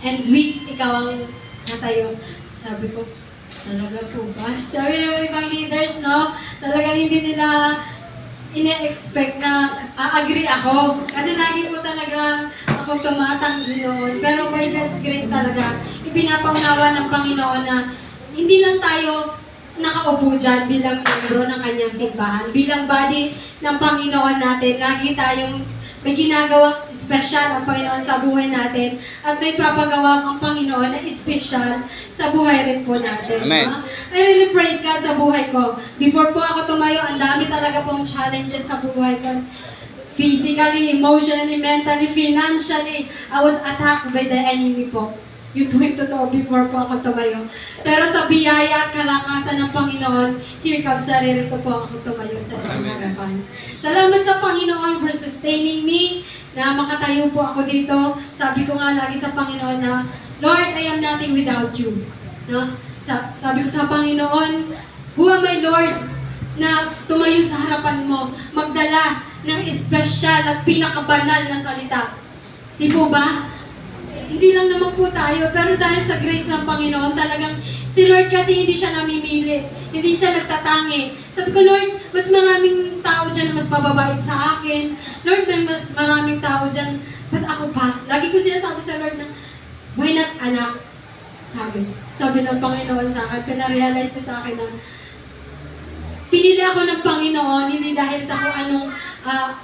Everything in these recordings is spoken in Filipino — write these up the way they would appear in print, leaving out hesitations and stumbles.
and weak, ikaw ang natayo. Sabi ko, talaga po ba? Sabi ng ibang leaders, no? Talagang hindi nila ine-expect na agree ako. Kasi lagi po talaga ako tumatanggi noon. Pero by God's grace talaga, ipinapaunawa ng Panginoon na hindi lang tayo nakaupo dyan bilang membro ng kanyang simbahan. Bilang body ng Panginoon natin, lagi tayong may ginagawang espesyal ang Panginoon sa buhay natin at may papagawa ang Panginoon na espesyal sa buhay rin po natin. Amen. I really praise God sa buhay ko. Before po ako tumayo, ang dami talaga pong challenges sa buhay ko. Physically, emotionally, mentally, financially, I was attacked by the enemy po. Yun po yung totoo before po ako tumayo. Pero sa biyaya at kalakasan ng Panginoon, here comes saririto po ako tumayo sa inyong harapan. Salamat sa Panginoon for sustaining me, na makatayo po ako dito. Sabi ko nga lagi sa Panginoon na, Lord, I am nothing without you. No? Sabi ko sa Panginoon, who am I, Lord, na tumayo sa harapan mo, magdala ng espesyal at pinakabanal na salita. Di po ba? Hindi lang naman po tayo, pero dahil sa grace ng Panginoon, talagang si Lord kasi hindi siya namimili, hindi siya nagtatangi. Sabi ko, Lord, mas maraming tao dyan na mas mababait sa akin. Lord, may mas maraming tao dyan, ba't ako pa? Lagi ko sinasabi sa Lord na, why not anak? Sabi ng Panginoon sa akin, pinarealize ko sa akin na, pinili ako ng Panginoon, hindi dahil sa kung anong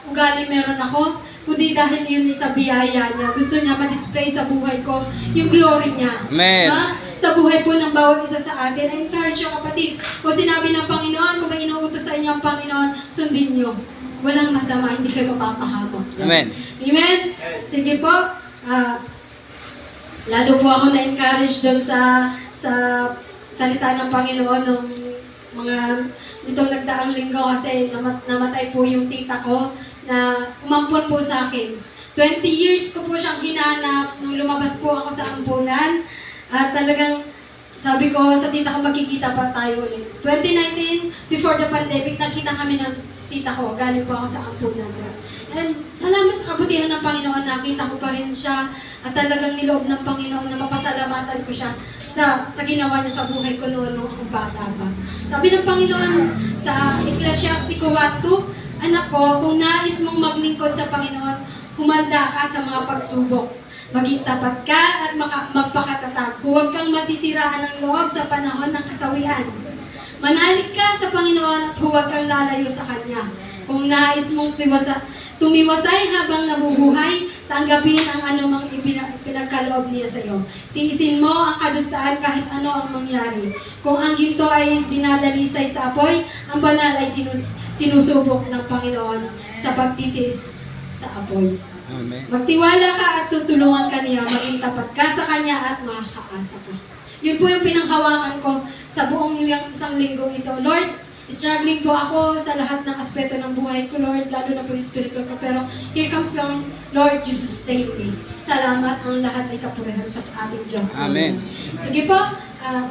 ugali meron ako, kundi dahil yun sa biyaya niya. Gusto niya ma-display sa buhay ko yung glory niya. Amen. Sa buhay po ng bawat isa sa atin. I encourage you kapatid, kung sinabi ng Panginoon, kung may inuutos sa inyo ang Panginoon, sundin niyo. Walang masama, hindi kayo mapapahamak. Amen. Amen? Sige po. Lalo po ako na-encourage doon sa salita ng Panginoon nung mga ditong nagdaang linggo kasi namatay po yung tita ko na umampun po sa akin. 20 years ko po siyang hinanap nung lumabas po ako sa ampunan. At talagang sabi ko sa tita ko, magkikita pa tayo ulit. 2019, before the pandemic, nakita kami ng tita ko. Galing po ako sa ampunan. And salamat sa kabutihan ng Panginoon, nakita ko pa rin siya. At talagang niloob ng Panginoon na mapasalamatan ko siya sa ginawa niya sa buhay ko noon nung ako bata pa. Sabi ng Panginoon sa Ecclesiastico 1:2, anak ko, kung nais mong maglingkod sa Panginoon, humanda ka sa mga pagsubok. Maging tapat ka at magpakatatag. Huwag kang masisiraan ng loob sa panahon ng kasawian. Manalig ka sa Panginoon at huwag kang lalayo sa Kanya. Kung nais mong tumiwasay habang nabubuhay, tanggapin ang anumang pinagkaloob niya sa iyo. Tiisin mo ang kadustaan kahit ano ang mangyari. Kung ang ginto ay dinadalisay sa apoy, ang banal ay sinusubok ng Panginoon sa pagtitis sa apoy. Amen. Magtiwala ka at tutulungan ka niya, maging tapat ka sa Kanya at makakaasa ka. Yun po yung pinanghawakan ko sa buong isang linggo ito. Lord, struggling po ako sa lahat ng aspeto ng buhay ko, Lord, lalo na po yung spiritual ko. Pero here comes Lord, you sustain me. Salamat, ang lahat ay kapurihan sa ating Diyos. Amen. Sige po,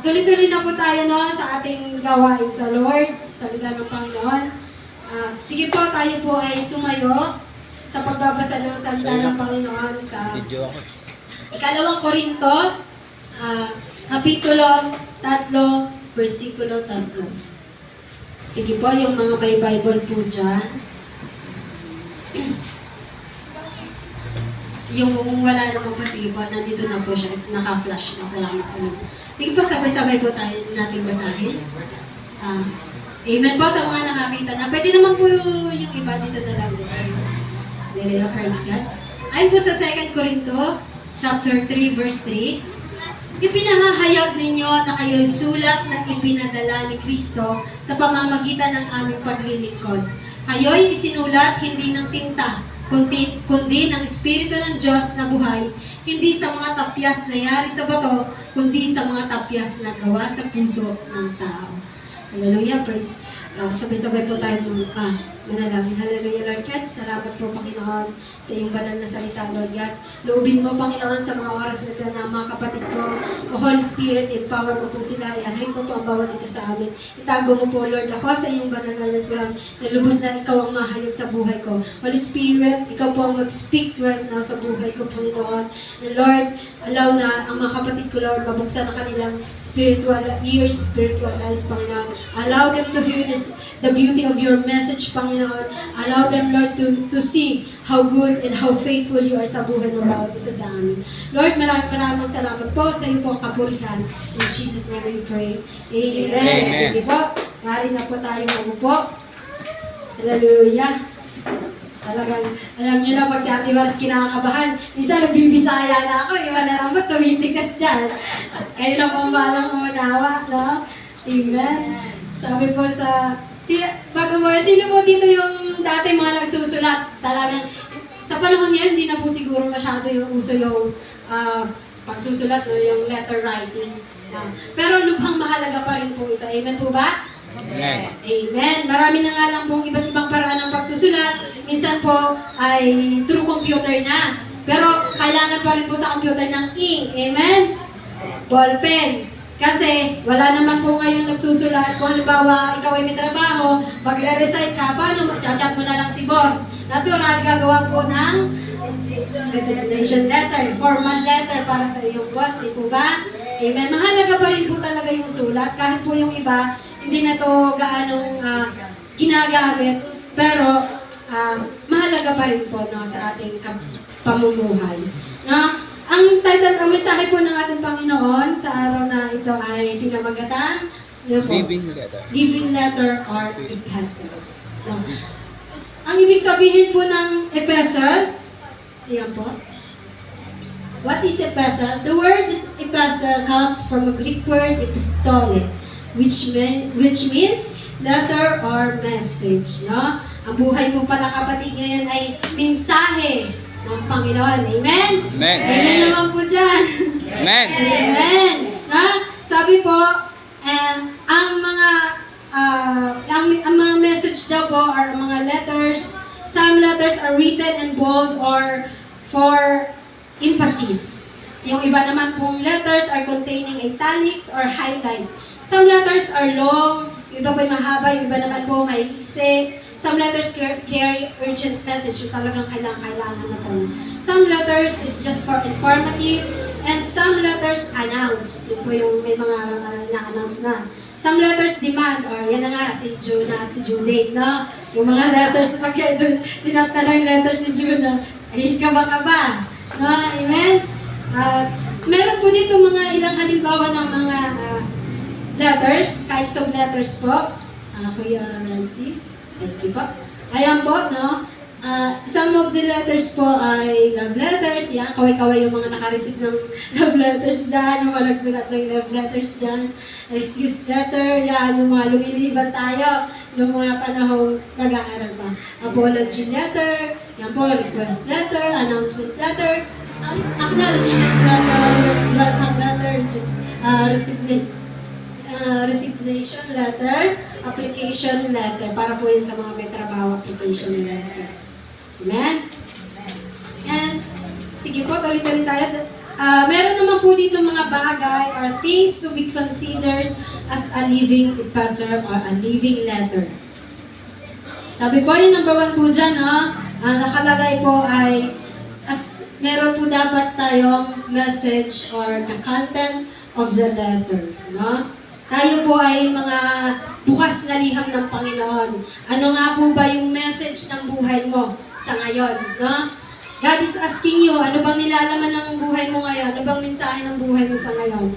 tuloy-tuloy na po tayo sa ating gawain sa Lord, sa salita ng Panginoon. Sige po, tayo po ay tumayo sa pagbabasa ng salita ng Panginoon sa Ikalawang Korinto, Kapitulo 3, versikulo 3. Sige po, yung mga may Bible po dyan. Yung wala naman pa, sige po, nandito na po siya, naka-flash na, salamat sa Lord. Sige po, sabay-sabay po tayo natin basahin. Amen po sa mga nakakita na. Pwede naman po yung iba dito na lang. Hallelujah, praise God. Ayon po sa 2 Corinto, chapter 3, verse 3. Ipinahahayag ninyo na kayo'y sulat na ipinadala ni Kristo sa pamamagitan ng aming paglilingkod. Kayo'y isinulat hindi ng tinta, kundi ng Espiritu ng Diyos na buhay, hindi sa mga tapyas na yari sa bato, kundi sa mga tapyas na gawa sa puso ng tao. Hallelujah, praise. Sabay-sabay po tayo mga Manalangin. Hallelujah, Lord God. Salamat po, Panginoon, sa iyong banal na salita, Lord God. Loobin mo, Panginoon, sa mga oras na ito na mga kapatid ko, o Holy Spirit, empower mo po sila. Anoint mo po ang bawat isa sa amin. Itago mo po, Lord, ako sa iyong banal na likuran na lubos na ikaw ang mahayag sa buhay ko. Holy Spirit, ikaw po ang mag-speak right now sa buhay ko, Panginoon. And Lord, allow na ang mga kapatid ko, Lord, mabuksan ang kanilang spiritual ears, spiritual eyes, Panginoon. Allow them to hear the beauty of your message, Panginoon. Allow them, Lord, to see how good and how faithful you are sa buhay ng bawat isa sa amin. Lord, maraming salamat po sa iyo po ang kapurihan. In Jesus' name we pray. Amen. Amen. Sige po, maaari na po tayo umupo. Hallelujah. Talagang, alam niyo na, pag si Ate Mars kinakabahan, minsan nagbibisaya na ako, iwan na lang ba, tumitikas dyan. At kayo na po ang balang umunawa, no? Amen. Sabi po sino po dito yung dati mga nagsusulat? Talagang, sa panahon ngayon, hindi na po siguro masyado yung uso yung pagsusulat, no? Yung letter writing. Pero lubhang mahalaga pa rin po ito. Amen po ba? Amen. Amen. Marami na nga lang pong iba't ibang paraan ng pagsusulat. Minsan po ay through computer na. Pero kailangan pa rin po sa computer ng ink. Amen? Ballpen. Kasi wala naman po ngayon nagsusulat. Kung halimbawa, ikaw ay may trabaho, magre-resign ka, paano? Chat-chat mo na lang si boss. Natural, gagawa po ng resignation letter, formal letter para sa iyong boss. Di po ba? Amen. Mahalaga pa rin po talaga yung sulat. Kahit po yung iba, hindi na to gaanong ginagamit. Pero, mahalaga pa rin po, no, sa ating pamumuhay. No? Ang title, ang mensahe po ng ating Panginoon sa araw na ito ay pinamagatan, Living letter. Living letter or epistle. No? Ang ibig sabihin po ng epistle, ayan po. What is epistle? The word epistle comes from a Greek word epistole, which means letter or message. No? Ang buhay mo pala, kapatid, ngayon ay mensahe ng Panginoon. Amen? Amen. Amen naman po dyan. Amen. Amen. Na, sabi po, ang mga message daw po are mga letters. Some letters are written in bold or for emphasis. So, yung iba naman pong letters are containing italics or highlight. Some letters are long, yung iba po ay mahaba, yung iba naman po may iksi. Some letters carry urgent message, yung talagang kailangan na po. Some letters is just for informative, and some letters announce. Yun po yung may mga na-announce na. Some letters demand, or yan na nga, si Jonah at si Judith, no? Yung mga letters, pag kayo doon, tinatna ng letters ni Jonah, ay kaba-kaba. No? Amen? Meron po dito mga ilang halimbawa ng mga letters, kinds of letters po. Kuya Rancy. Thank you po. Ayan po, no? Some of the letters po ay love letters. Yan, kaway-kaway yung mga nakareceive ng love letters dyan, yung mga nagsulat ng love letters dyan. Excuse letter, yan, yung mga lumiliban tayo noong mga panahong nag-aaral pa. Apology letter, yan po, request letter, announcement letter, acknowledgement letter, welcome letter, just resignation letter, application letter, para po yun sa mga may trabaho, application letter. Amen? And, sige po, tuloy-tuloy tayo. Meron naman po dito mga bagay or things to be considered as a living epistle or a living letter. Sabi po, yung number 1 po dyan, nakalagay po ay meron po dapat tayong message or the content of the letter. No? Tayo po ay mga bukas na liham ng Panginoon. Ano nga po ba yung message ng buhay mo sa ngayon? No? God is asking you, ano bang nilalaman ng buhay mo ngayon? Ano bang mensahe ng buhay mo sa ngayon?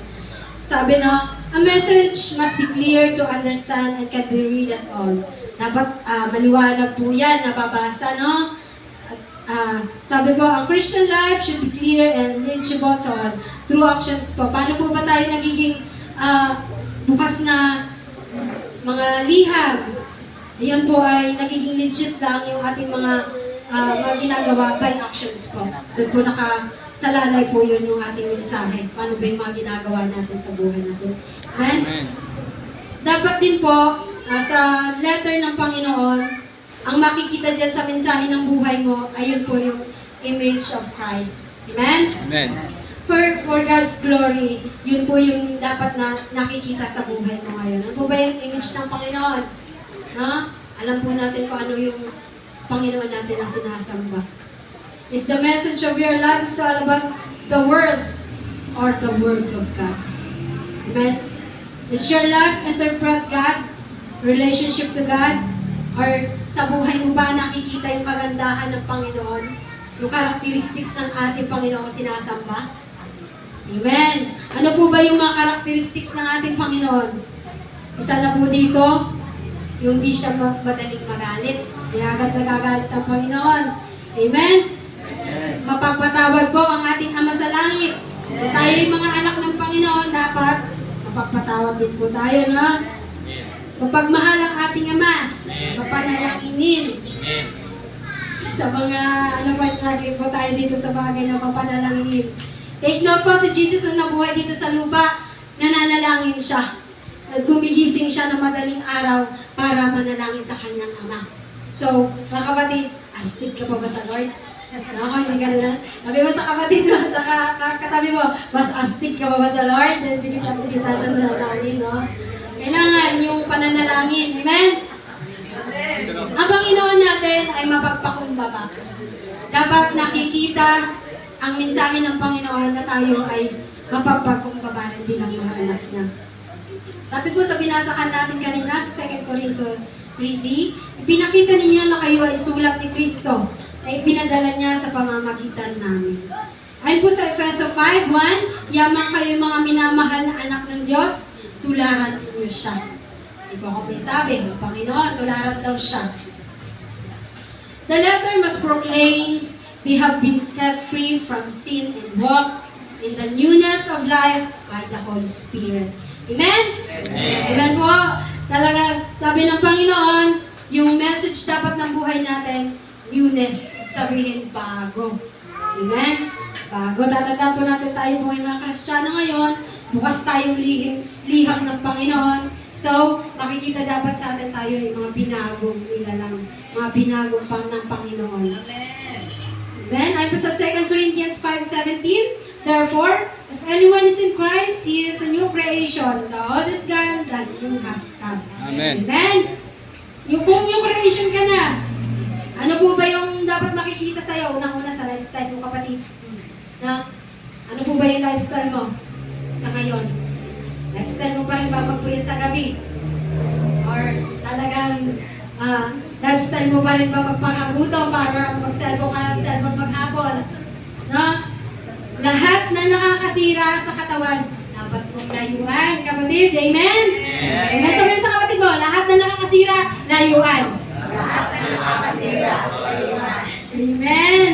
Sabi no, a message must be clear to understand and can be read at all. Dapat maliwanag po yan, nababasa, no? Sabi po, ang Christian life should be clear and legible to all. Through actions po. Paano po ba tayo nagiging bukas na mga liham? Ayan po ay nagiging legit lang yung ating mga ginagawa by actions po. Doon po nakasalalay po yun yung ating mensahe. Kung ano ba yung mga ginagawa natin sa buhay natin. Amen? Amen. Dapat din po, sa letter ng Panginoon, ang makikita dyan sa mensahe ng buhay mo, ayun po yung image of Christ. Amen? Amen. For God's glory, yun po yung dapat na nakikita sa buhay mo ngayon. Ano po ba yung image ng Panginoon? No? Alam po natin kung ano yung Panginoon natin na sinasamba. Is the message of your life all about the world or the Word of God? Amen? Is your life interpret God, relationship to God, or sa buhay mo ba nakikita yung kagandahan ng Panginoon? Yung characteristics ng ating Panginoon sinasamba? Amen. Ano po ba yung mga characteristics ng ating Panginoon? Isa na po dito, yung di siya madaling magalit. Di agad nagagalit ang Panginoon. Amen? Mapagpatawad po ang ating Ama sa Langit. Kung tayo yung mga anak ng Panginoon, dapat mapagpatawad din po tayo, no? Mapagmahal ang ating Ama. Mapanalanginin. Sa mga, struggling po tayo dito sa bagay na mapanalanginin. Take note po, si Jesus ang nabuhay dito sa lupa, nananalangin siya. Gumigising siya ng madaling araw para manalangin sa kanyang Ama. So, mga kapatid, astig ka pa ba sa Lord? Ako, hindi ka na. Sabi mo sa kapatid mo, sa katabi mo, mas astig ka pa ba sa Lord? Hindi kita nanalangin, no? Kailangan yung pananalangin. Amen? Ang Panginoon natin ay mapagpakumbaba. Dapat nakikita ang mensahe ng Panginoon na tayo ay mapagpakumbaba rin bilang mga anak niya. Sabi po sa binasakan natin kanina sa 2 Corinto 3:3, ipinakita ninyo na kayo ay sulat ni Kristo na ipinadala niya sa pamamagitan namin. Ayon po sa Efeso 5:1, yaman kayo mga minamahal na anak ng Diyos, tularan ninyo siya. Di ba ako may sabi, ang Panginoon, tularan daw siya. The letter must proclaims they have been set free from sin and walk in the newness of life by the Holy Spirit. Amen? Amen. Amen po. Talaga, sabi ng Panginoon, yung message dapat ng buhay natin, newness, sabihin bago. Amen? Bago. Tatandaan po natin tayo po yung mga Kristiyano ngayon, bukas tayong liham ng Panginoon. So, makikita dapat sa atin tayo yung mga binagong nilalang, mga binagong pang ng Panginoon. Amen? Ayon po sa 2 Corinthians 5:17, therefore, if anyone is in Christ, he is a new creation. The old is gone, the new has come. Amen. Amen? Yung kung new creation ka na, ano po ba yung dapat makikita sa'yo? Unang-una sa lifestyle mo, kapatid. Na, ano po ba yung lifestyle mo sa ngayon? Lifestyle mo pa rin ba magpuyat sa gabi? Or talagang lifestyle mo pa rin ba magpakagutom para mag-cellphone ka ng cellphone maghapon? No? Lahat na nakakasira sa katawan, dapat mong layuan, kapatid. Amen? Amen. Sabi mo sa kapatid mo, lahat na nakakasira, layuan. Lahat na nakakasira, layuan. Amen.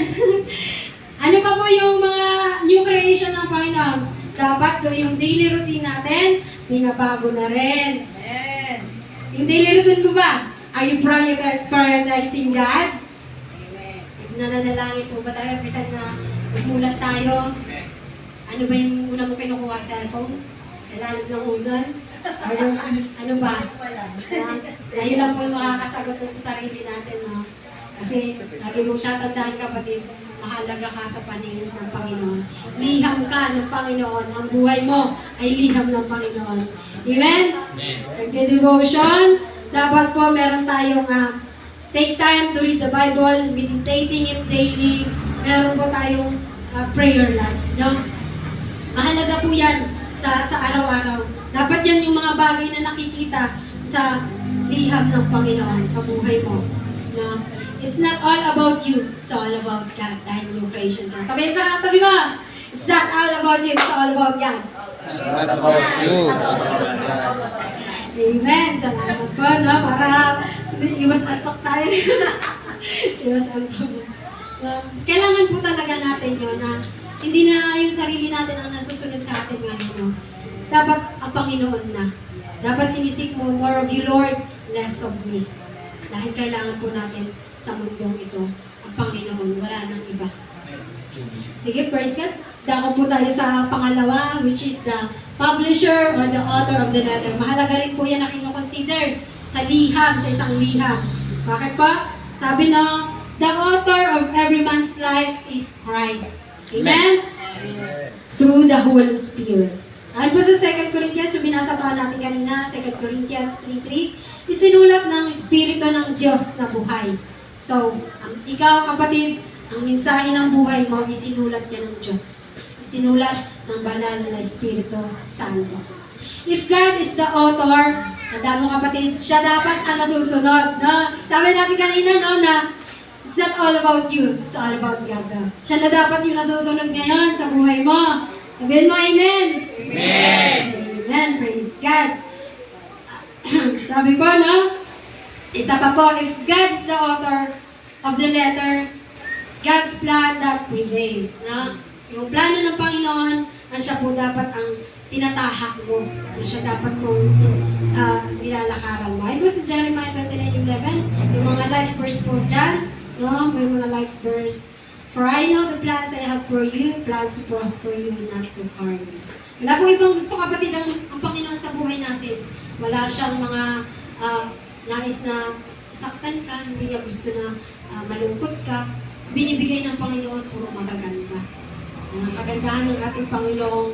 Ano pa po yung mga new creation ng Panginoon? Dapat yung daily routine natin, binabago na rin. Amen. Yung daily routine mo ba? Are you prioritizing God? Amen. Nananalangin po ba tayo every time na umulat tayo? Ano ba yung una mo kinukuha? Cellphone? Kailangan ng unan? Or ano ba? Ayun lang po yung makakasagot dun sa sarili natin, no? Kasi lagi mong tatandaan, kapatid, mahalaga ka sa paningin ng Panginoon. Liham ka ng Panginoon. Ang buhay mo ay liham ng Panginoon. Amen? Nagde-devotion, dapat po meron tayong take time to read the Bible, meditating it daily. Meron po tayong prayer life. No? Mahalaga po yan sa araw-araw. Dapat yan yung mga bagay na nakikita sa liham ng Panginoon sa buhay mo. No? It's not all about you, it's all about God dahil new creation ka. Sabihin sa katabi mo, it's not all about you, it's all about God. What about you? Amen. Salamat po, no? Para iwas antok tayo. Iwas antok. Kailangan po talaga natin yun na hindi na yung sarili natin ang nasusunod sa atin ngayon. No? Dapat ang Panginoon na. Dapat sinisik mo, more of you, Lord, less of me. Dahil kailangan po natin sa mundong ito, ang Panginoon, wala nang iba. Sige, praise God. Dako po tayo sa pangalawa, which is the publisher or the author of the letter. Mahalaga rin po yan na kino-consider sa liham, sa isang liham. Bakit pa? Sabi na, the author of every man's life is Christ. Amen? Through the Holy Spirit. Ayon po sa 2 Corinthians, yung binasa pa natin kanina, 2 Corinthians 3:3, isinulat ng Espiritu ng Diyos na buhay. So, ikaw kapatid, ang mensahe ng buhay mo, isinulat yan ng Diyos. Isinulat ng banal na Espiritu Santo. If God is the author, tandaan mo kapatid, siya dapat ang nasusunod. No? Sabi natin kanina, no, na it's not all about you, it's all about God. No? Siya na dapat yung nasusunod ngayon sa buhay mo. Sabihin mo, Amen! Amen! Amen! Praise God! Sabi po, no? Isa pa po, if God is the author of the letter, God's plan that prevails. No? Yung plano ng Panginoon, na siya po dapat ang tinatahak mo. Na siya dapat mong nilalakaran mo. Ay po sa Jeremiah 29:11, yung mga life verse po dyan, no? May mga life verse. For I know the plans I have for you, plans to prosper you, not to harm you. Wala po ibang gusto kapatid ang Panginoon sa buhay natin. Wala siyang mga nais na saktan ka, hindi niya gusto na malungkot ka. Binibigay ng Panginoon puro magaganda. Ang kagandahan ng ating Panginoong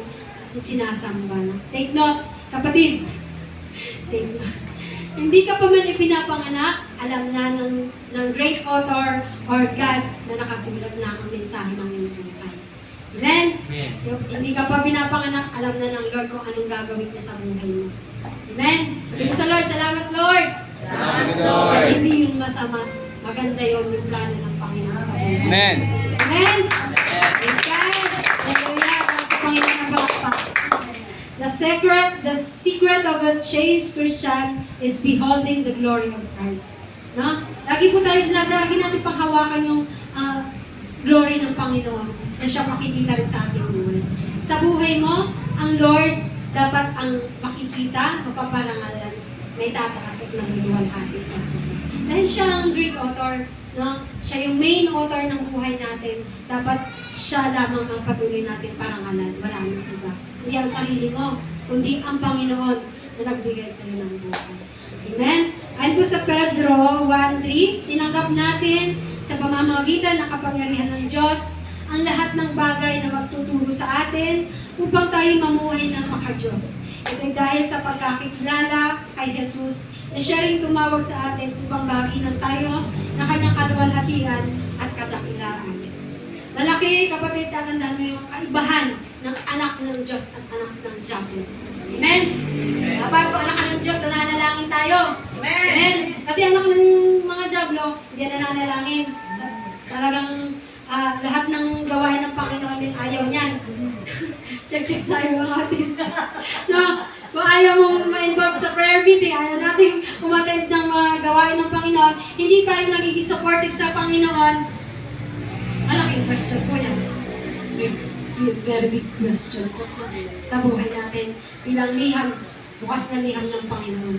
sinasamba. Take note, kapatid. Take note. Hindi ka pa man ipinapanganak, alam na ng great author or God na nakasulat na ang mensahe ng iyong buhay. Amen? Yung, hindi ka pa pinapanganak, alam na ng Lord kung anong gagawin niya sa buhay mo. Amen? Sabi mo sa Lord, salamat Lord! Salamat Lord! At hindi yung masama, maganda yun yung plano ng Panginoon sa buhay. Amen! Amen? Praise God! Hallelujah! Sa Panginoon ang palakpak. The secret of a chaste Christian is beholding the glory of Christ. No? Lagi natin panghawakan yung glory ng Panginoon na siya makikita rin sa ating buhay. Sa buhay mo, ang Lord dapat ang makikita, mapaparangalan, may tataas at maluluwalhati ka. Dahil siya ang great author, no? Siya yung main author ng buhay natin, dapat siya lamang ang patuloy natin parangalan, wala nang iba. Hindi ang sarili mo, kundi ang Panginoon na nagbigay sa iyo ng buhay. Amen? Ayon po sa Pedro 1:3, tinanggap natin sa pamamagitan ng kapangyarihan ng Diyos ang lahat ng bagay na magtuturo sa atin upang tayo mamuhay ng makadiyos. Ito'y dahil sa pagkakikilala kay Jesus na siya rin tumawag sa atin upang baginan tayo na kanyang kaluwalhatian at kadakilaan. Malaki, kapatid, tatandaan mo yung kaibahan ng anak ng Diyos at anak ng Diablo. Amen? Dapat kung anak ng Diyos, nananalangin tayo. Amen? Kasi anak ng mga Diablo, hindi nananalangin. Talagang lahat ng gawain ng Panginoon yung ayaw niyan. Check tayo mga atin. No? Kung ayaw mong ma-involve sa prayer meeting, ayaw natin umattend ng mga gawain ng Panginoon, hindi tayo nagiging supportive sa Panginoon, malaking question po yan. Very big question po sa buhay natin bilang liham, bukas na liham ng Panginoon.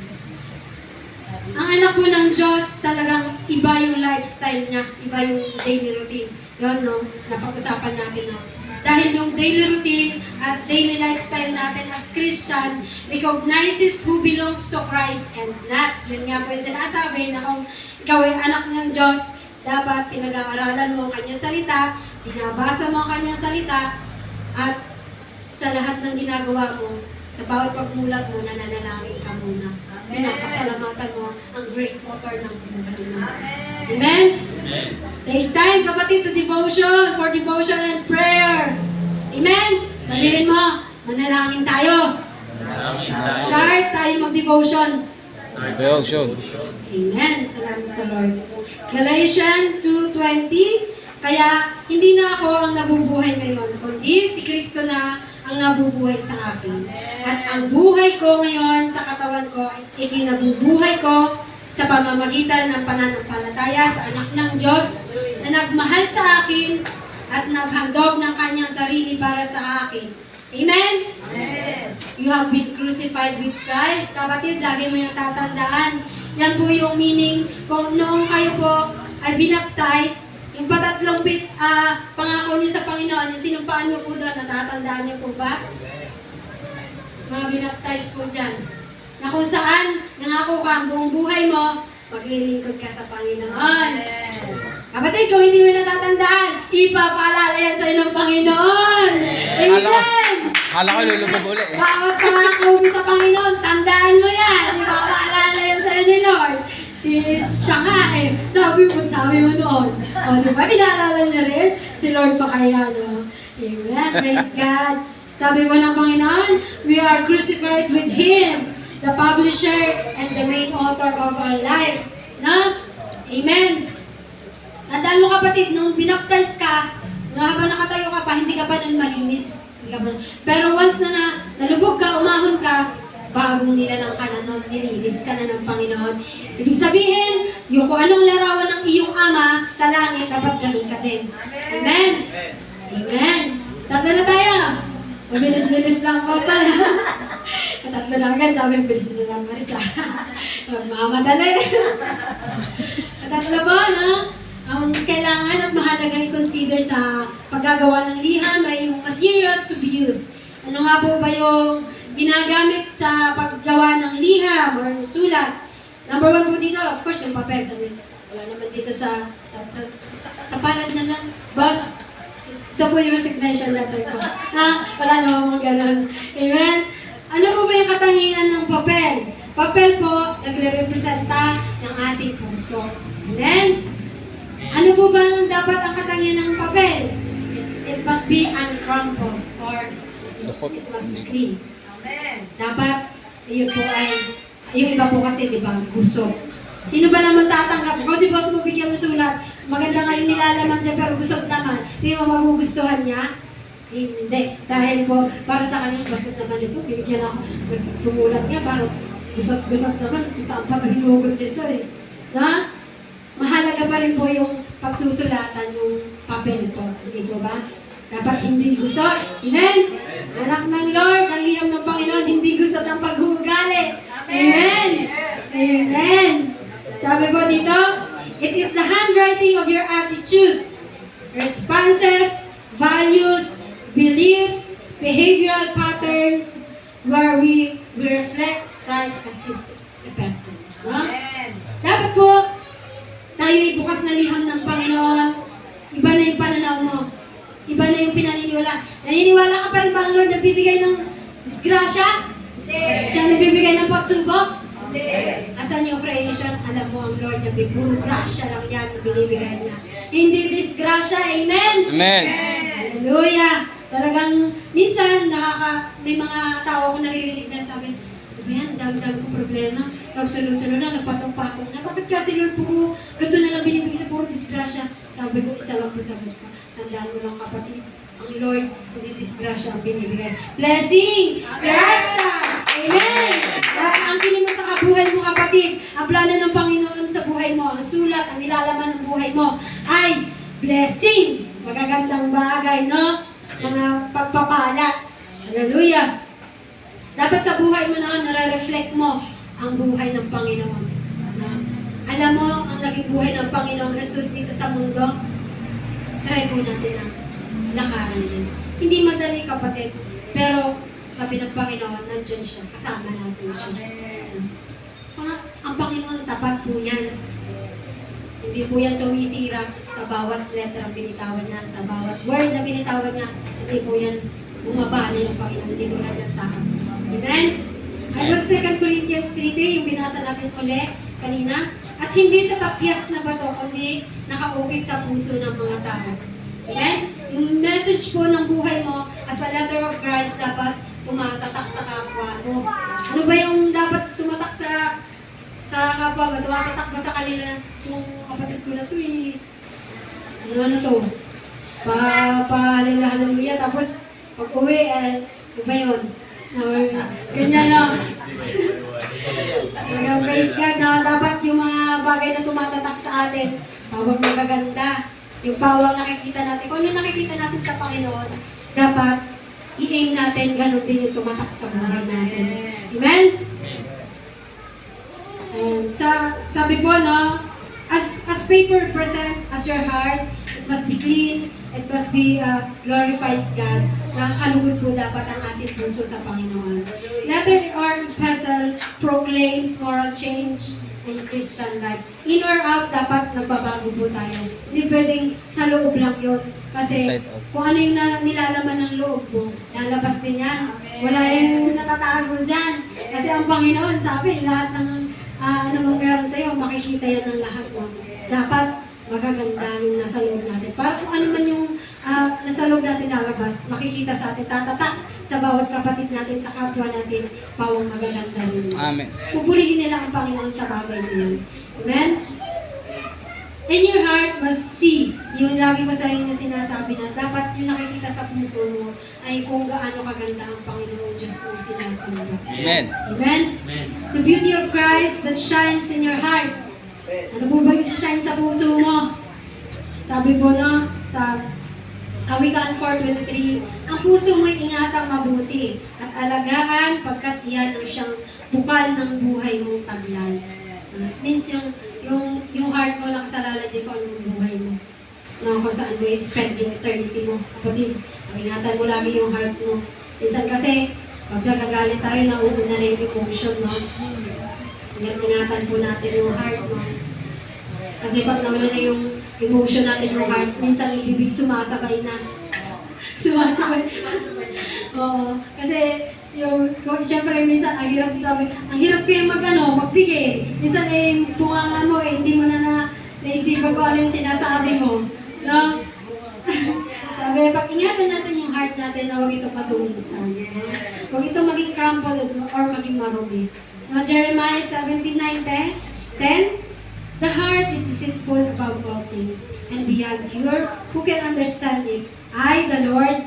Ang anak po ng Diyos, talagang iba yung lifestyle niya, iba yung daily routine. Yun, no? Napag-usapan natin, no? Dahil yung daily routine at daily lifestyle natin as Christian recognizes who belongs to Christ and not. Yun nga po yung sinasabi na kung ikaw ay anak ng Diyos, dapat pinag-aaralan mo ang kanyang salita, binabasa mo ang kanyang salita, at sa lahat ng ginagawa mo, sa bawat pagmulat mo, nananalangin ka muna. Pinapasalamatan mo ang great author ng buhay mo. Amen? Take time, kapatid, to devotion, for devotion and prayer. Amen? Sabihin mo, manalangin tayo. Start tayo mag-devotion. Devotion. Amen. Salamat sa Lord. Galatians 2:20, kaya hindi na ako ang nabubuhay ngayon, kundi si Kristo na ang nabubuhay sa akin. At ang buhay ko ngayon sa katawan ko ay ikinabubuhay ko sa pamamagitan ng pananampalataya sa anak ng Diyos na nagmahal sa akin at naghandog ng kanyang sarili para sa akin. Amen? Amen. You have been crucified with Christ. Kapatid, lagi mo yung tatandaan. Yan po yung meaning kung noong kayo po ay binaptize, yung patatlong pangako niyo sa Panginoon, yung sinumpaan niyo po doon, natatandaan niyo po ba? Mga binaptize po dyan. Na kung saan, nangako ka ang buong buhay mo, maglilingkod ka sa Panginoon. Kapatid, kung hindi mo natatandaan, ipapaalala yan sa ng Panginoon. Amen! Hala ko lulubog ulit. Bawat pangako mo sa Panginoon, tandaan mo yan. Ipapaalala yan sa ni Lord. Siya nga eh, sabi mo noon. O, di ba? Pinaalala niya rin? Si Lord pa kaya, no? Amen. Praise God. Sabi po ng Panginoon, we are crucified with Him, the publisher and the main author of our life. No? Amen. Tandaan mo kapatid, nung binaptize ka, habang nakatayo ka pa, hindi ka pa nun malinis. Hindi ka pa nun. Pero once na nalubog ka, umahon ka, bagong nilalang ka na nun, nilinis ka na ng Panginoon. Ibig sabihin, yung kung anong larawan ng iyong ama sa langit, dapat ganun ka din. Amen? Amen. Tatlo na tayo. Mabilis-bilis lang po tayo. Tatlo na agad, sabi, bilis na lang, Marisa. Mamadala eh. Tatlo po, no? Ang kailangan at mahalaga i-consider sa paggagawa ng liham ay yung materials to be used. Ano nga po ba yung ginagamit sa paggawa ng liham or sulat? Number one po dito, of course, yung papel. Sabi, wala naman dito sa palad na lang. Boss, ito po yung resignation letter ko. Wala naman mga ganun. Amen? Ano po ba yung katangian ng papel? Papel po, nagre-representa ng ating puso. Amen? Ano po ba dapat ang katangian ng papel? It must be uncrumpled or it must be clean. Dapat, yun po ay, yung iba po kasi, di ba, gusot. Sino ba naman tatanggap? Kung si boss mo bigyan mo sulat, maganda nga yung nilalaman dyan, pero gusot naman, di mo magugustuhan niya? Hindi. Dahil po, para sa kanya, bastos naman ito, binigyan ako, sumulat niya, parang gusot-gusot naman, saan pa ito hinugot nito eh. Na? Mahalaga pa rin po yung pagsusulatan yung papel po. Hindi po ba? Dapat hindi gusot. Amen? Anak ng Lord, ang liham ng Panginoon, hindi gusot ang paghugali. Amen? Amen. Sabi po dito, it is the handwriting of your attitude, responses, values, beliefs, behavioral patterns, where we reflect Christ as His epistle. No? Dapat po, tayo bukas na liham ng Panginoon. Iba na yung pananaw mo. Iba na yung pinaniniwala. Naniniwala ka pa rin ba ang Lord nagbibigay ng disgrasya? Siya nagbibigay ng pagsubok? Asan yung creation? Alam mo ang Lord na puro grasya lang yan na binibigay niya. Hindi disgrasya. Amen? Amen. Hallelujah. Talagang minsan may mga tao ako naririnig na sabi, "Ano yan? Dami-dami kong problema. Nagsunod-sunod na, nagpatong-patong na. Bakit kasi Lord, puro ganito na lang binibigay sa puro disgrasya?" Sabi ko, isa lang po sabi ko. Tandaan mo lang kapatid, ang Lord, hindi disgrasya ang binibigay. Blessing! Grasya! Amen! Ang kinig mo sa kabuhay mo kapatid, ang plano ng Panginoon sa buhay mo, ang sulat, ang nilalaman ng buhay mo, ay blessing! Magagandang bagay, no? Mga pagpapala. Hallelujah! Dapat sa buhay mo noon, nare-reflect mo ang buhay ng Panginoon. Alam mo, ang naging buhay ng Panginoong Jesus dito sa mundo, try po natin na lakaran din. Hindi madali kapatid, pero sabi ng Panginoon, nandiyan siya, kasama natin siya. Ang Panginoon, tapat po yan. Hindi po yan sumisira sa bawat letter ang binitawan niya, sa bawat word na binitawan niya, hindi po yan bumaba na yung Panginoon, hindi tulad ng tao. Amen? At was 2 Corinthians 3:3, yung binasa natin ulit kanina, at hindi sa tapyas na bato, kundi nakaukit sa puso ng mga tao. Amen? Yung message po ng buhay mo as a letter of Christ dapat tumatatak sa kapwa mo. Ano ba yung dapat tumatak sa kapwa mo? Tumatatak ba sa kanila? Itong kapatid ko na to eh. Ano to? Hallelujah. Tapos pag uwi, ano ba yun? Ganyan lang. Praise God na dapat yung mga bagay na tumatatak sa atin, pawang magaganda. Yung pawang nakikita natin, kung ano nakikita natin sa Panginoon, dapat i-aim natin, ganun din yung tumatak sa buhay natin. Amen? And sabi po, no, as paper present as your heart, it must be clean, it must be glorifies God. Nakakalugod po dapat ang ating puso sa Panginoon. Letter or epistle proclaims moral change, and Christian life. In or out, dapat nagbabago po tayo. Hindi pwedeng sa loob lang yun. Kasi Inside out. kung ano yung nilalaman ng loob mo, lalabas din yan. Wala yung natatago dyan. Kasi ang Panginoon, sabi, lahat ng ano mong meron sa'yo, makikita yan ng lahat mo. Dapat magaganda yung nasa loob natin. Para kung ano man yung nasa loob natin lalabas, makikita sa atin, tatatak sa bawat kapatid natin, sa kapwa natin, pawang magaganda rin. Amen. Pupurihin nila ang Panginoon sa bagay na yun. Amen? In your heart must see, yung lagi ko sa inyo sinasabi na dapat yung nakikita sa puso mo ay kung gaano kaganda ang Panginoon Diyos mo sinasamba. Amen. Amen? The beauty of Christ that shines in your heart. Ano po ba yung shine sa puso mo? Sabi po no, sa Kawikaan 4:23, ang puso mo'y ingatang mabuti at alagaan pagkat iyan ang siyang bukal ng buhay mong taglay. Means yung heart mo nakasalalagay ko anong buhay mo. No, kung saan mo i-spend yung eternity mo. Kapatid, ingatan mo lagi yung heart mo. Minsan kasi, pag nagagalit tayo, nauuna na yung emotion, no? Ingatan po natin yung heart, no? Kasi pag nawala na yung emotion natin, yung heart, minsan yung bibig sumasabay na. Sumasabay. Oo. Kasi, siyempre, minsan, ang hirap sabi, ang hirap kayo magpigil. Minsan, yung bunganga mo, hindi mo na naisipan ko ano yung sinasabi mo. No? Sabi, pag ingatan natin yung heart natin na huwag ito matulisan. Huwag ito maging crumpled or maging marumi. No, Jeremiah 17:10, the heart is deceitful above all things and beyond cure. Who can understand it? I, the Lord,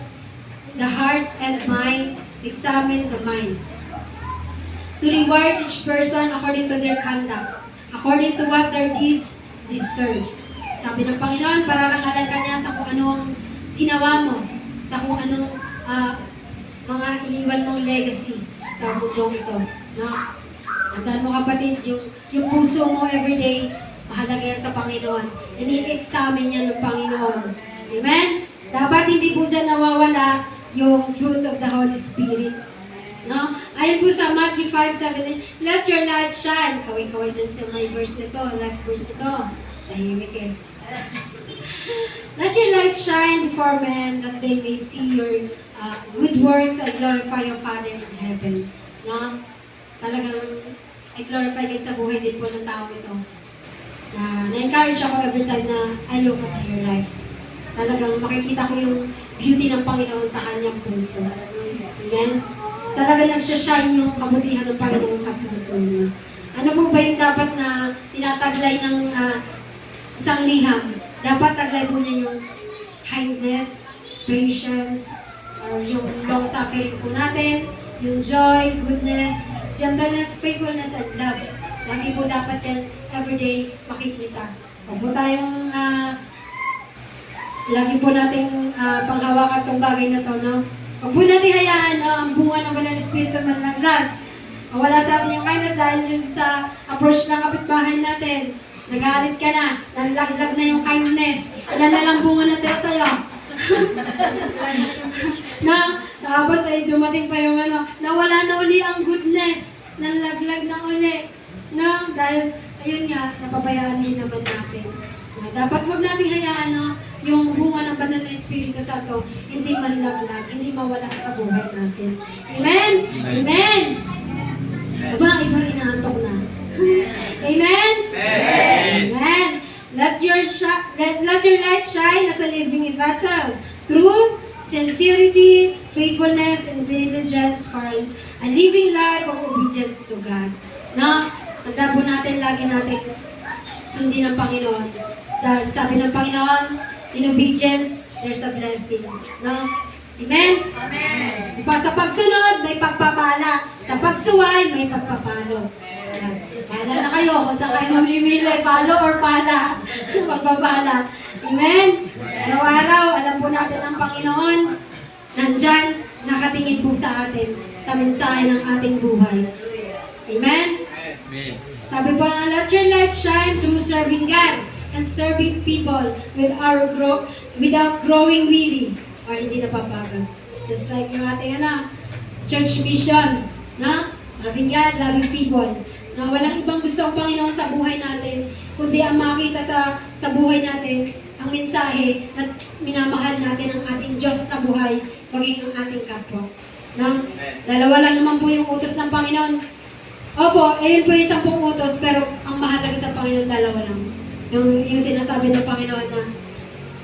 the heart and mind, examine the mind, to reward each person according to their conducts, according to what their deeds deserve. Sabi ng Panginoon, pararangalan ka niya sa kung anong ginawa mo, sa kung anong mga iniwan mong legacy sa mundong ito. No? Tandaan mo kapatid, yung puso mo everyday, mahalaga yan sa Panginoon. Ini-examine yan ng Panginoon. Amen? Dapat hindi po dyan nawawala yung fruit of the Holy Spirit. No? Ayon po sa Matthew 5:17, let your light shine. Kaway-kaway dyan sa my verse nito, life verse nito. Tahimik eh. Let your light shine before men that they may see your good works and glorify your Father in heaven. No? Talagang i-glorify din sa buhay din po ng tao ito. Na-encourage ako every time na I look at your life. Talagang makikita ko yung beauty ng Panginoon sa kanyang puso. Amen? Talagang nagsashine yung kabutihan ng Panginoon sa puso niya. Ano po ba yung dapat na tinataglay ng isang liham? Dapat taglay po niya yung kindness, patience, or yung long-suffering po natin, yung joy, goodness, gentleness, faithfulness, and love. Lagi po dapat yan everyday makikita. Huwag po tayong lagi po nating panghawakan itong bagay na to, no? Huwag po natin hayaan ang bunga ng Banal Espiritu manlaglag. Wala sa atin yung kindness dahil yun sa approach ng kapitbahay natin. Nagalit ka na, nalaglag na yung kindness. Ilan na lang bunga na tayo sa'yo. Tapos ay dumating pa yung nawala na uli ang goodness. Nalaglag na uli. No? Dahil, ayun nga, napabayaan din naman natin. Dapat huwag natin hayaan yung bunga ng Banal na Espiritu Santo, hindi manlaglag, hindi mawala sa buhay natin. Amen? Amen! Aba, ang iba inaantok na. Amen? Amen! Let your light shine as a living vessel, through sincerity, faithfulness, and diligence for a living life of obedience to God. No? Tanda po natin, lagi natin sundin ang Panginoon. Sabi ng Panginoon, in obedience, there's a blessing. No? Amen? Amen. Diba, sa pagsunod, may pagpapala. Sa pagsuway, may pagpapalo. Pala na kayo kung saan kayo mamimili, palo or pala. Pagpapala. Amen? Araw-araw, alam po natin ang Panginoon, nandyan, nakatingin po sa atin, sa mensahe ng ating buhay. Amen? Amen. Sabi po, let your light shine through serving God and serving people without growing weary or hindi napapagod. Just like yung ating church mission, na? Loving God, loving people. Na walang ibang gusto ang Panginoon sa buhay natin, kundi ang makita sa buhay natin, ang mensahe na minamahal natin ang ating Diyos na buhay, maging ang ating kapwa. No? Dalawa lang naman po yung utos ng Panginoon. Opo, ayun po yung 10 utos, pero ang mahalaga sa Panginoon, dalawa lang. Yung sinasabi ng Panginoon na,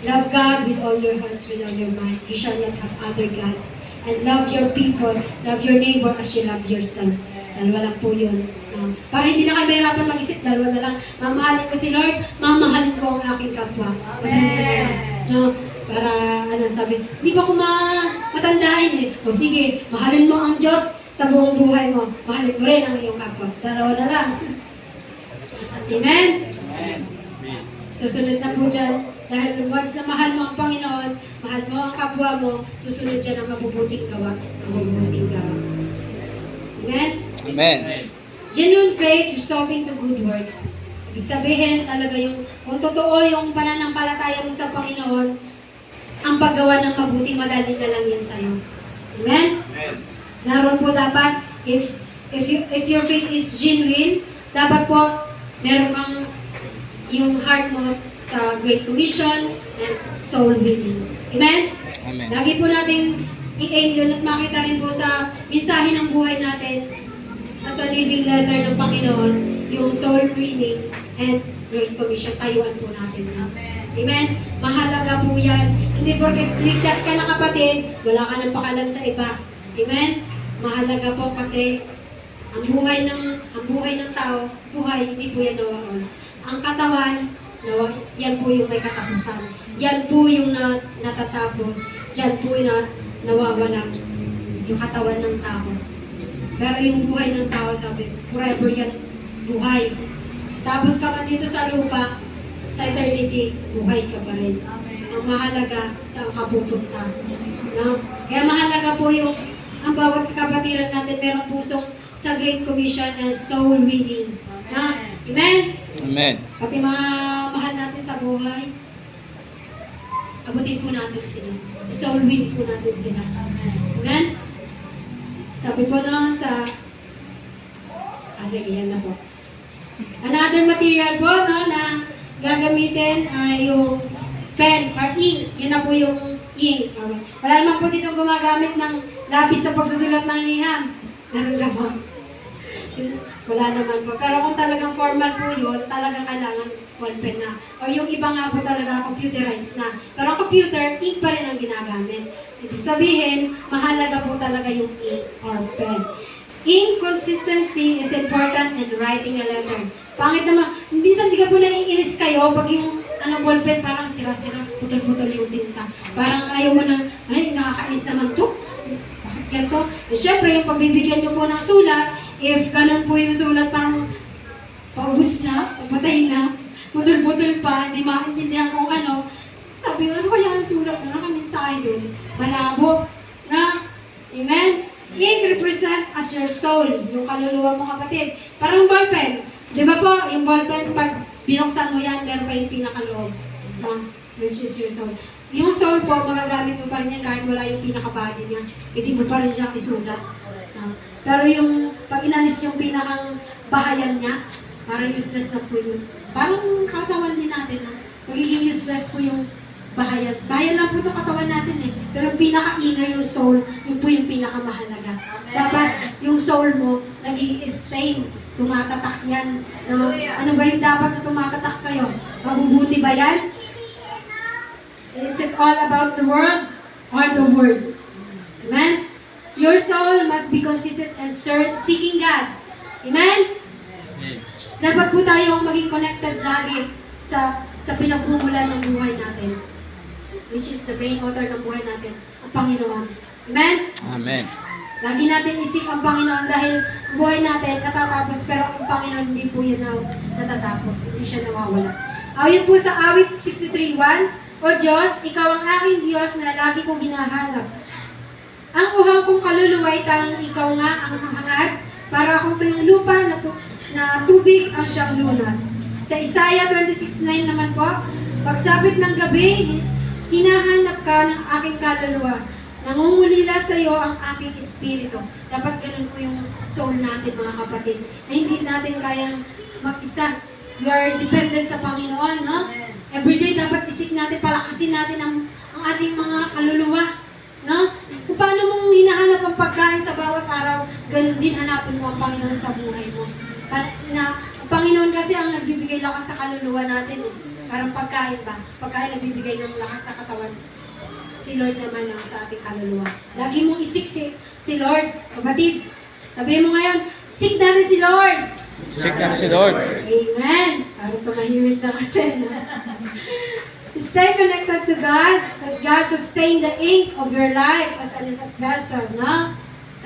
love God with all your hearts, with all your mind. You shall not have other gods. And love your people, love your neighbor as you love yourself. Dalawa lang po yun. Para hindi na kayo mahirapan mag-isip, dalawa na lang. Mamahalin ko si Lord, mamahalin ko ang aking kapwa. Madali na lang. No? Para, sabi, di ba ko matandain eh? O sige, mahalin mo ang Diyos sa buong buhay mo. Mahalin mo rin ang iyong kapwa. Dalawa na lang. Amen? Susunod na po dyan. Dahil once na mahal mo ang Panginoon, mahal mo ang kapwa mo, susunod dyan ang mabubuting gawa. Ang mabubuting gawa. Amen? Amen. Genuine faith resulting to good works. Ibig sabihin talaga kung totoo yung pananampalataya mo sa Panginoon, ang paggawa ng mabuti, madali na lang yan sa'yo. Amen? Naroon po dapat, if your faith is genuine, dapat po, meron kang yung heart mo sa Great Commission and soul winning. Amen? Amen. Lagi po natin i-aim yun at makita rin po sa mensahe ng buhay natin as a living letter ng Panginoon, yung soul winning and Great Commission, tayuan po natin. Amen? Mahalaga po yan. Hindi porket ligtas ka na kapatid, wala ka nang pakalam sa iba. Amen? Mahalaga po kasi ang buhay ng tao, hindi po yan nawaon. Ang katawan, yan po yung may katapusan. Yan po yung natatapos. Yan po yung nawawala yung katawan ng tao. Pero yung buhay ng tao, sabi, forever yan, buhay. Tapos ka man dito sa lupa, sa eternity, buhay ka pa rin. Ang mahalaga, saan ka pupunta. No? Kaya mahalaga po ang bawat kapatiran natin, merong pusong sa Great Commission and soul winning. No? Amen? Amen. Pati mga mahal natin sa buhay, abutin po natin sila. Soul win po natin sila. Amen? Sabi po naman sige, yan na po. Another material po na gagamitin ay yung pen or ink. Yan na po yung ink. Okay. Wala naman po dito gumagamit ng lapis sa pagsusulat ng liham. Meron ka po. Wala naman po. Pero kung talagang formal po yun, talagang kailangan ballpen na. Or yung iba nga po talaga computerized na. Pero ang computer, ink pa rin ang ginagamit. Ibig sabihin, mahalaga po talaga yung ink or pen. Ink consistency is important in writing a letter. Pangit naman, minsan di ka po naiinis kayo pag yung ballpen parang sira-sira, putol-putol yung tinta. Parang ayaw mo na, ay, nakakainis naman to. Bakit ganito? Siyempre, yung pagbibigyan nyo po ng sulat, if ganun po yung sulat parang paubos na, papatay na, putol-putol pa, hindi maintindihan kung ano, sabi ano kaya yung sulat na nakamensahe dun? Malabo. Na? Amen? Ink represent as your soul, yung kaluluwa mo kapatid. Parang ballpen. Di ba po, yung ballpen, pag binuksan mo yan, meron pa yung pinakaloob. Which is your soul. Yung soul po, magagamit mo pa rin yan kahit wala yung pinakabody niya. Hindi mo pa rin siyang isulat. Pero yung, pag inalis yung pinakang bahayan niya, parang useless na po yun. Parang katawan din natin, magiging useless po yung bahayan. Bahayan lang po itong katawan natin eh. Pero yung pinaka-inner, yung soul, yun po yung pinakamahalaga. Dapat yung soul mo, nag-i-stain, tumatatak yan. No? Ano ba yung dapat na tumatatak sa'yo? Mabubuti ba yan? Is it all about the world or the word? Amen? Your soul must be consistent and seeking God. Amen? Dapat po tayong maging connected lagi sa pinagmumulan ng buhay natin. Which is the main author ng buhay natin, ang Panginoon. Amen? Amen. Lagi natin isip ang Panginoon dahil ang buhay natin natatapos pero ang Panginoon hindi po yan natatapos. Hindi siya nawawala. Ayon po sa awit 63:1, O Diyos, Ikaw ang aking Diyos na lagi kong hinahanap. Ang uhang kong kaluluwa ay tanging Ikaw nga ang hangad para akong tuyong lupa na tubig ang siyang lunas. Sa Isaiah 26:9 naman po, pagsapit ng gabi, hinahanap ka ng aking kaluluwa. Nangungulila sa iyo ang aking espiritu. Dapat ganun po yung soul natin, mga kapatid. Na hindi natin kayang mag-isa. We are dependent sa Panginoon, no? Everyday dapat isip natin, palakasin natin ang ating mga kaluluwa. No? Kung paano mong hinahanap ang pagkain sa bawat araw, ganun din hanapin mo ang Panginoon sa buhay mo. Ang Panginoon kasi ang nagbibigay lakas sa kaluluwa natin. Parang pagkain ba? Pagkain nagbibigay ng lakas sa katawan. Si Lord naman ang sa ating kaluluwa. Lagi mong isik si Lord. Kapatid, sabihin mo ngayon, seek natin si Lord. Seek natin si Lord. Amen. Parang tumahimik na kasi. No? Stay connected to God because God sustain the ink of your life as a vessel. No?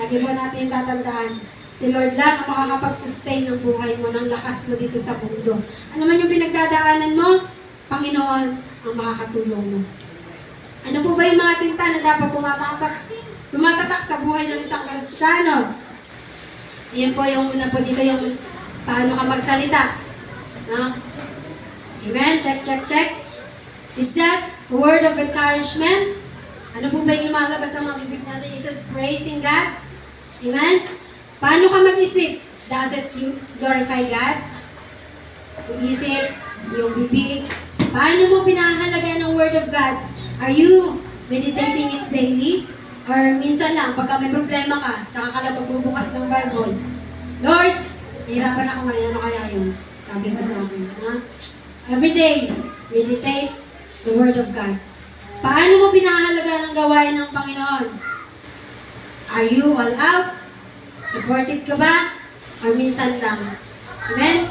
Lagi po natin tatandaan. Si Lord lang ang makakapag-sustain ng buhay mo, ng lakas mo dito sa mundo. Ano man yung pinagdadaanan mo, Panginoon ang makakatulong mo. Ano po ba yung mga tinta na dapat tumatatak sa buhay ng isang Kristiyano? Ayan po yung una po dito yung paano ka magsalita. No? Amen? Check, check, check. Is that a word of encouragement? Ano po ba yung lumalabas sa mga bibig natin? Is it praising God? Amen? Paano ka mag-isip? Does it glorify God? Mag-isip, yung bibig. Paano mo pinahalagaan ng word of God? Are you meditating it daily? Or minsan lang, pagka may problema ka, tsaka ka lang magbubukas ng Bible. Lord, nahirapan ako ngayon, ano kaya yun? Sabi mo sa akin, ha? Every day, meditate the Word of God. Paano mo pinahalagaan ang gawain ng Panginoon? Are you all out? Supported ka ba? Or minsan lang? Amen?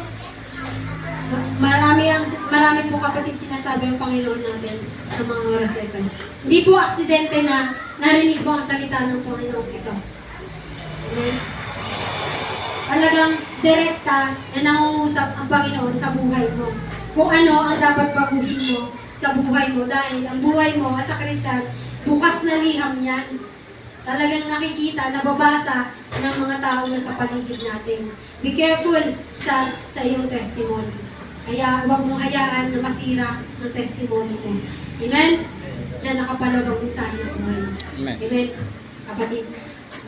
Marami po kapatid sinasabi ang Panginoon natin sa mga oras ito. Hindi po aksidente na narinig mo ang salita ng Panginoon ito. Amen? Talagang direkta na nangungusap ang Panginoon sa buhay mo. Kung ano ang dapat baguhin mo sa buhay mo dahil ang buhay mo as a Christian, bukas na liham yan. Talagang nakikita, nababasa ng mga tao na sa paligid natin. Be careful sa iyong testimony. Kaya huwag mong hayaan na masira ang testimony mo. Amen? Diyan nakapaloob ang mensahe ng buhay mo. Amen. Amen? Kapatid,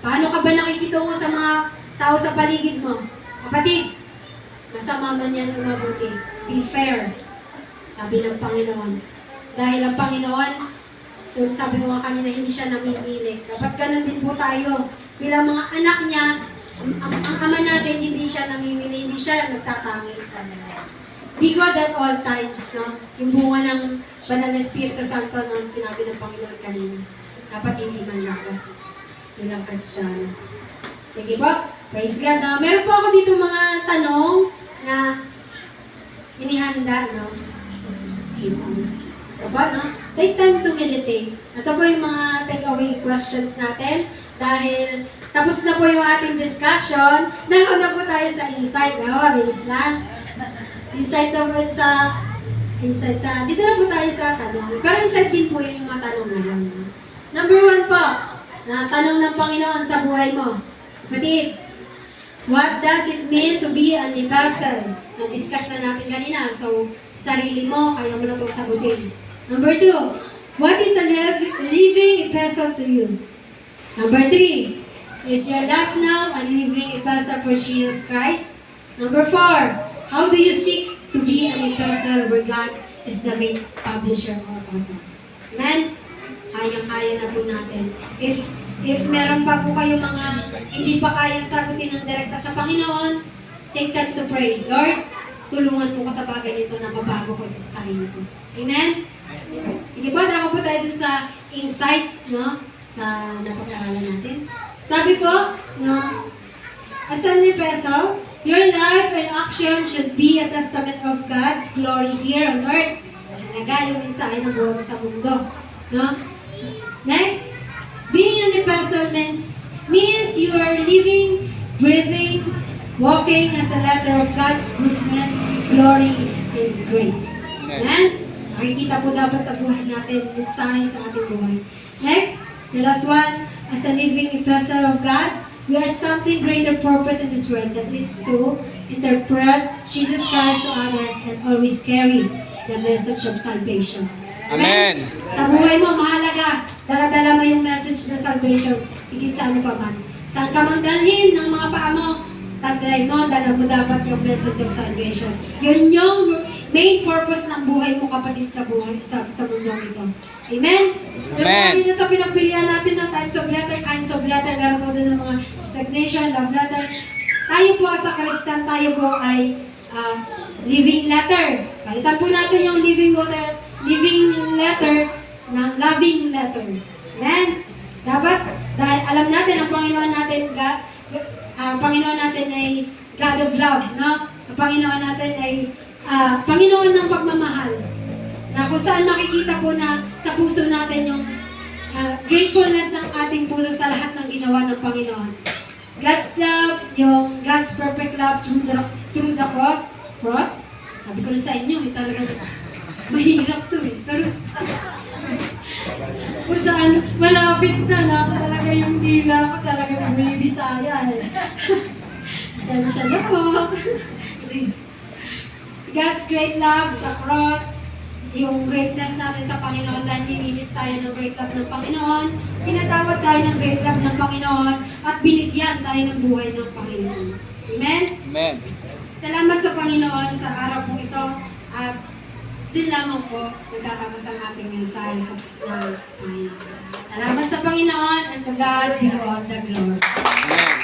paano ka ba nakikitungo sa mga tao sa paligid mo? Kapatid, masama man yan o mabuti. Be fair. Sabi ng Panginoon. Dahil ang Panginoon, sabi ko nga kanina, hindi siya namimili. Dapat ganun din po tayo. Bilang mga anak niya, ang ama natin, hindi siya namimili, hindi siya nagtatangil. Be good at all times, no? Yung bunga ng Banal na Espiritu Santo noon, sinabi ng Panginoon kanina. Dapat hindi man lakas bilang Kristiyano. Sige po, praise God. No? Meron po ako dito mga tanong na inihanda, no? Sige po. Ito po, no? Take time to meditate. Ito po yung mga takeaway questions natin. Dahil tapos na po yung ating discussion, nauna po tayo sa insight. No? Bilis lang. Insight sa, dito na po tayo sa tanong. Pero insight din po yung mga tanong ngayon. No? Number 1 po, na tanong ng Panginoon sa buhay mo. Kapatid, what does it mean to be an apostle? Na-discuss na natin kanina. So, sarili mo, kaya mo na itong sagutin. Number 2, what is a living epistle to you? Number 3, is your life now a living epistle for Jesus Christ? Number 4, how do you seek to be an epistle where God is the main publisher or author? Amen? Kayang-kaya na po natin. If meron pa po kayo mga hindi pa kayang sagutin ng direkta sa Panginoon, take time to pray. Lord, tulungan po ko sa bagay nito na mabago ko ito sa sarili ko. Amen? Sige po, dako po tayo dun sa insights, no? Sa napag-aralan natin. Sabi po, no? As an epistle, your life and action should be a testament of God's glory here on earth. Mahalaga yung mensahe ng buhay mo sa mundo. No? Next, being an epistle means you are living, breathing, walking as a letter of God's goodness, glory, and grace. Amen? Makikita po dapat sa buhay natin, mensahe sa ating buhay. Next, the last one, as a living epistle of God, we are something greater purpose in this world, that is to interpret Jesus Christ to others and always carry the message of salvation. Amen. Sa buhay mo, mahalaga Dala-dala mo yung message ng salvation, higit sa ano pa man. Saan ka mang dalhin ng mga paa mo, taglay mo, dala mo dapat yung message of salvation. Yun yung main purpose ng buhay mo, kapatid, sa buhay, sa mundong ito. Amen? Amen. Na sa pinagpilian natin ng types of letter, kinds of letter, meron po doon ng mga resignation, love letter. Tayo po sa Christian, tayo po ay living letter. Palitan po natin yung living letter ng loving letter. Amen? Dapat, dahil alam natin ang Panginoon natin, Panginoon natin ay God of love, no? Ang Panginoon natin ay Panginoon ng pagmamahal. Na kung saan makikita po na sa puso natin yung gratefulness ng ating puso sa lahat ng ginawa ng Panginoon. God's love, yung God's perfect love through the cross. Sabi ko na sa inyo, talagang mahirap to eh. Pero kung saan malapit na talaga yung dila ko, talagang may Bisaya eh. Pasensya na po. God's great love sa cross, yung greatness natin sa Panginoon dahil nilinis tayo ng great love ng Panginoon, pinatawad tayo ng great love ng Panginoon, at binigyan tayo ng buhay ng Panginoon. Amen? Amen. Salamat sa Panginoon sa araw po ito, at din lamang po nagtatapos ang ating mensahe sa Panginoon. Salamat sa Panginoon, and to God be all the glory. Amen.